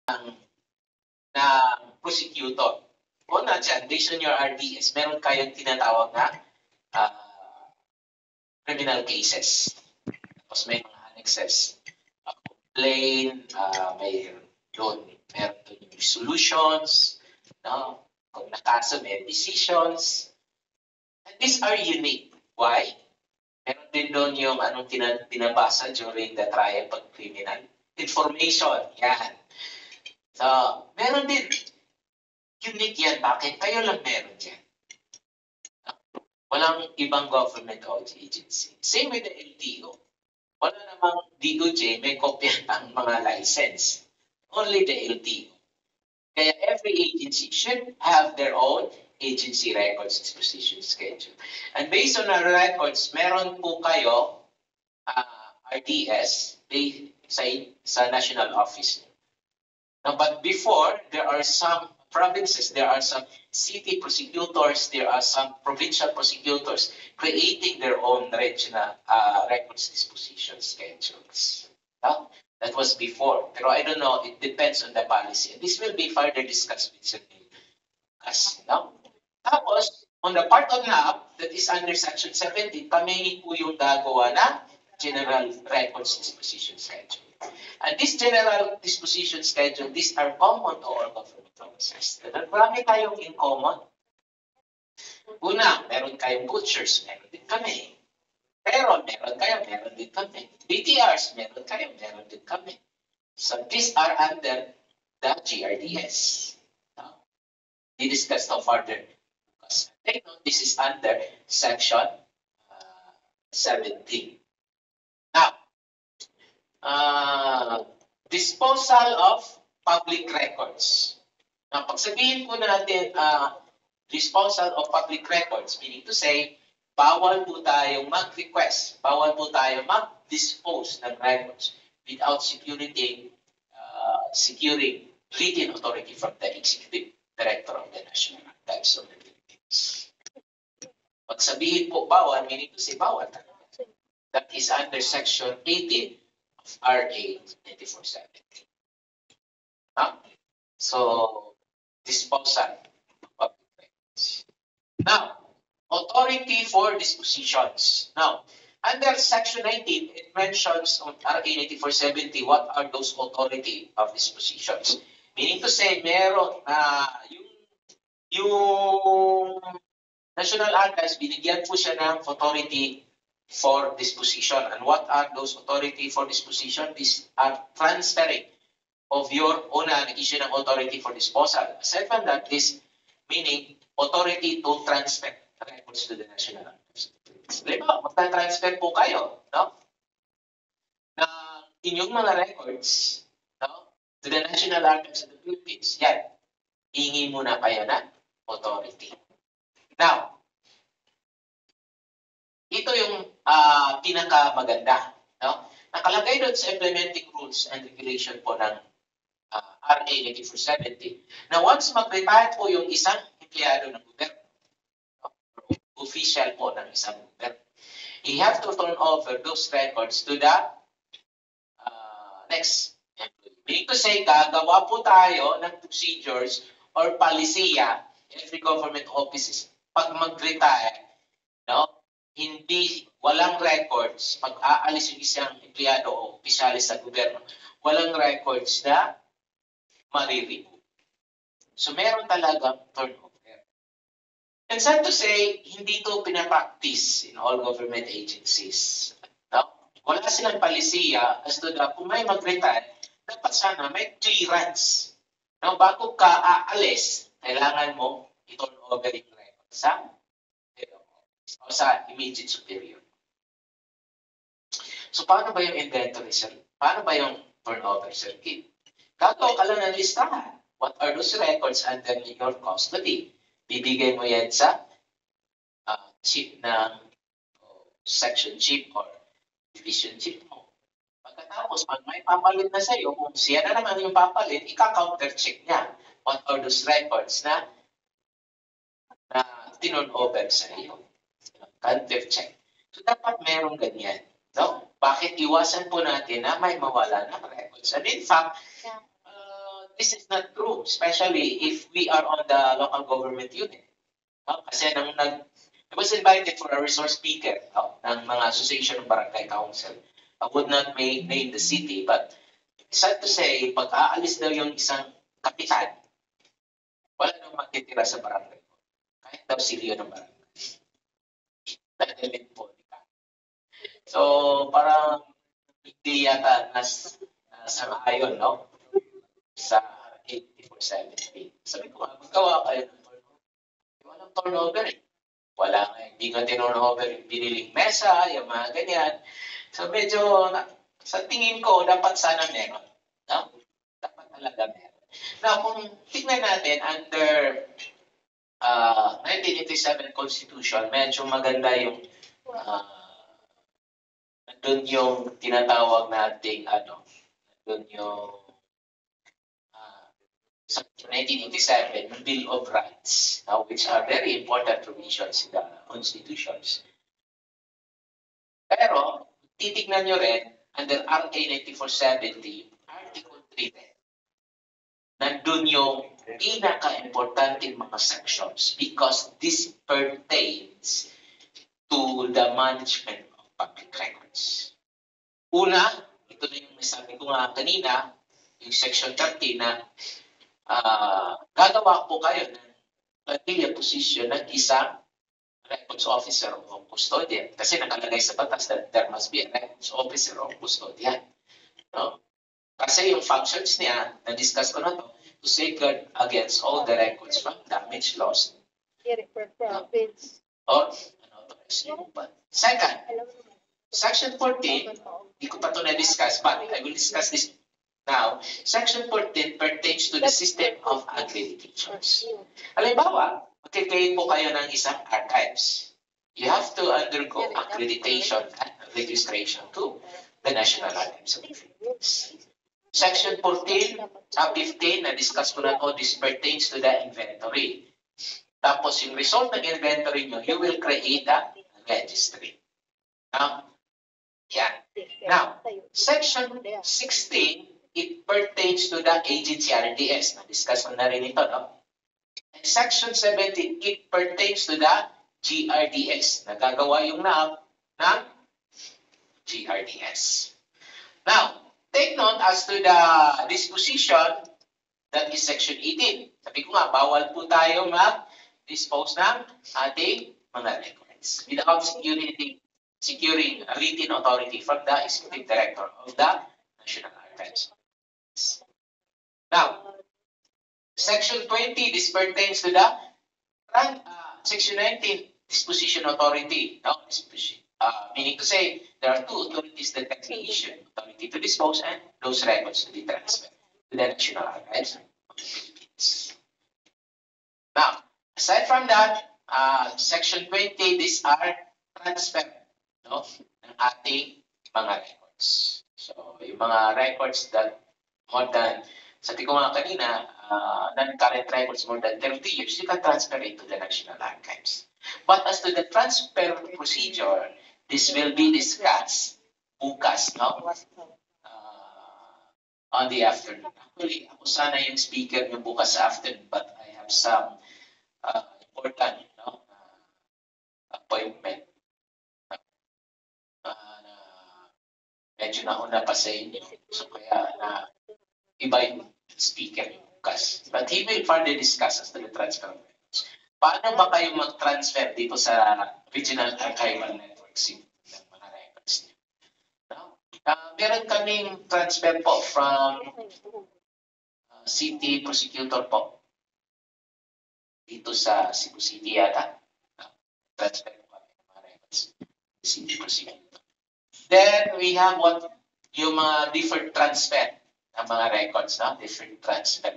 na prosecutor. O na dyan, based on your RDS, meron kayong tinatawag na criminal cases. Tapos may mga annexes. Complaint, meron doon yung resolutions, no? Kung nakaso, may decisions. And these are unique. Why? Meron din doon yung anong pinabasa during the trial pag criminal. Information, yan. So, meron din. Unique yan. Bakit? Kayo lang meron yan. Walang ibang government agency. Same with the LTO. Wala namang DOJ, may kopya ang mga license. Only the LTO. Kaya every agency should have their own agency records disposition schedule. And based on our records, meron po kayo RDS sa national office. Now, but before, there are some provinces, there are some city prosecutors, there are some provincial prosecutors creating their own regional records disposition schedules. No? That was before. Pero I don't know, it depends on the policy. And this will be further discussed with Sir Lucas. No? Tapos, on the part of NAP, that is under Section 70, kami po yung gagawa na General Records Disposition Schedule. And this General Disposition Schedule, these are common to all government offices. Marami tayong in common. Una, meron kayong butchers, meron din kami. Meron din kami. BTRs, meron din kami. So these are under the GRDS. We discussed now further. Because take note, this is under Section 17. Now, disposal of public records. Now, pag sabihin po natin disposal of public records, meaning to say, bawal po tayong mag-request, bawal po tayong mag-dispose ng records without securing written authority from the Executive Director of the National Archives of the Philippines. Pag sabihin po bawal, meaning to say bawal talaga. That is under Section 18 of RA 9470. So, disposal of public records. Now, authority for dispositions. Now, under Section 19, it mentions on RA 9470 what are those authority of dispositions. Meaning to say, meron yung National Archives, binigyan po siya ng authority for disposition. And what are those authority for disposition? These are transferring of your own issue ng authority for disposal. Aside from that, is meaning authority to transfer records to the National Archives. Diba, magta-transfer po kayo, no? Na inyong mga records, no? To the National Archives of the Philippines. Yan. Hingi muna kayo ng authority. Now, ito yung pinakamaganda. No? Nakalagay doon sa implementing rules and regulation po ng RA 8470 na once mag-retire po yung isang empleyado ng gobyerno, official po ng isang gobyerno, you have to turn over those records to the next employee. Meaning to say, gagawa po tayo ng procedures or palisiya, every government offices, pag mag-retire, no? Walang records, pag aalis yung isang empleyado o opisyalis sa gobyerno, walang records na maririnig. So, meron talagang turnover. And sad to say, hindi ito pinapractice in all government agencies. No? Wala silang palisiya as to that kung may mag-retire, dapat sana may clearance. No? Bago ka aalis, kailangan mo i-turn over yung records sa immediate superior. So, paano ba yung inventory, sir? Paano ba yung turnover circuit? Gagawa ka lang ng listahan. What are those records under your custody? Bibigay mo yan sa chief ng section chief or division chief mo. Pagkatapos, pag may papalit na sa'yo, kung siya na naman yung papalit, ika-counter-check niya. What are those records na tinurn over sa iyo? Counter-check. So, dapat merong ganyan. No? Bakit iwasan po natin na may mawala ng records? And in fact, this is not true, especially if we are on the local government unit. No? Kasi I was invited for a resource speaker ng mga association of barangay council. I would not name the city, but sad to say, pag aalis daw yung isang kapitan, wala nang matitira sa barangay. Kahit daw silyo ng barangay. Dahil po. So, parang hindi yata nasang-ayon, no? Sa 8470. Sabi ko, magawa kayo ng turnover. Walang turnover eh. Wala nga, hindi nga turnover yung biniling mesa, yung mga ganyan. So, medyo, sa tingin ko, dapat sana meron. No? Dapat talaga meron. Now, kung tingnan natin, under 1987 Constitution, medyo maganda yung nandun yung tinatawag nating nandun yung sa 1987 Bill of Rights, which are very important provisions in the constitutions. Pero, titignan nyo rin, under RA 9470, Article 3, nandun yung pinaka-importanting mga sections because this pertains to the management of public records. Una, ito na yung nasabi ko nga kanina, yung section 30 na gagawa po kayo ng planilla position ng isang records officer o custodian. Kasi nakalagay sa batas that there must be a records officer o custodian. No? Kasi yung functions niya, na-discuss ko na to safeguard against all the records from damage, loss, or second, Section 14, hindi ko pa ito na-discuss, but I will discuss this now. Section 14 pertains to the system of accreditations. Halimbawa, magkikain po kayo ng isang archives. You have to undergo accreditation and registration to the National Archives of the Philippines. Section 14, 15, na-discuss ko na po, this pertains to the inventory. Tapos yung result ng inventory nyo, you will create a registry. Now, yan. Now, Section 16, it pertains to the agency RDS. Na-discuss ko na rin ito, no? And Section 17, it pertains to the GRDS. Nagagawa yung ng GRDS. Now, take note as to the disposition, that is Section 18. Sabi ko nga, bawal po tayo mag-dispose ng ating mga records without securing a written authority from the Executive Director of the National Archives. Now, Section 20, this pertains to the Section 19, Disposition Authority. No? Meaning to say, there are two authorities that can be issued, authority to dispose and those records to be transferred to the National Archives of the Philippines. Now, aside from that, Section 20, these are transfer, no, ng ating mga records. So, yung mga records that more than, sabi ko nga kanina, non-current records more than 30 years, you can transfer it to the National Archives. But as to the transfer procedure, this will be discussed bukas, no? On the afternoon. Actually, ako sana yung speaker yung bukas afternoon, but I have some important appointment. Medyo nauna pa sa inyo. So kaya iba yung speaker yung bukas. But he will further discuss as to the transfer of records. Paano ba kayo mag-transfer dito sa Regional Archival Networks ng mga records niyo? Meron kaming transfer po from City Prosecutor po. Dito sa Cebu City yata. Transfer po kami ng mga records. City Prosecutor. Then we have yung mga different transfer ng mga records, no? Different transfer.